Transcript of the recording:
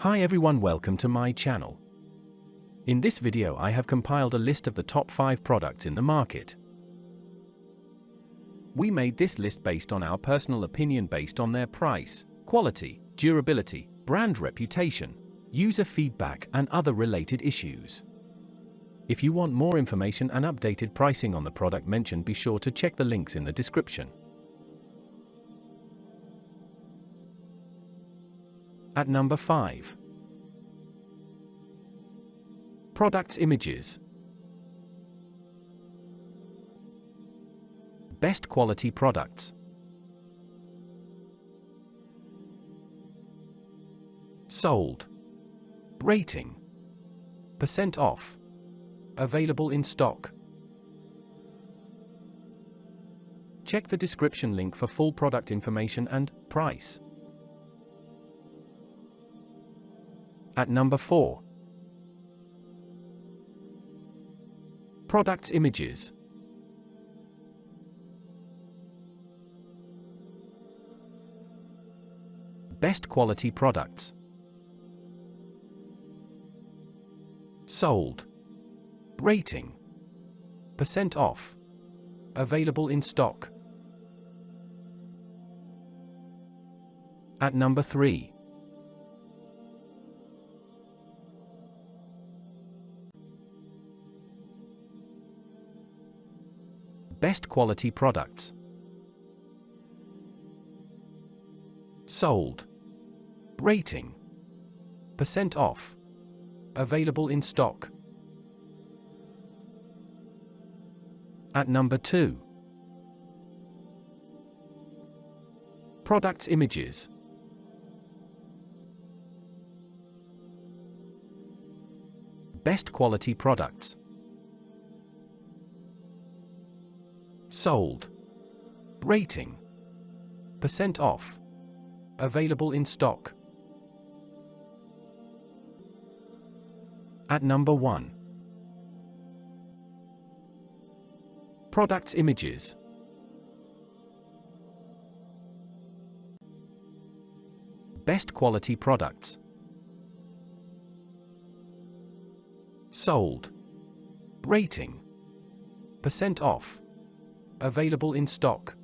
Hi everyone, welcome to my channel. In this video I have compiled a list of the top 5 products in the market. We made this list based on our personal opinion based on their price, quality, durability, brand reputation, user feedback and other related issues. If you want more information and updated pricing on the product mentioned, be sure to check the links in the description. At number 5. Products images. Best quality products. Sold. Rating. Percent off. Available in stock. Check the description link for full product information and price. At number 4. Products images. Best quality products. Sold. Rating. Percent off. Available in stock. At number 3. Best quality products. Sold. Rating. Percent off. Available in stock. At number 2. Products images. Best quality products. Sold. Rating. Percent off. Available in stock. At number 1. Products images. Best quality products. Sold. Rating. Percent off. Available in stock.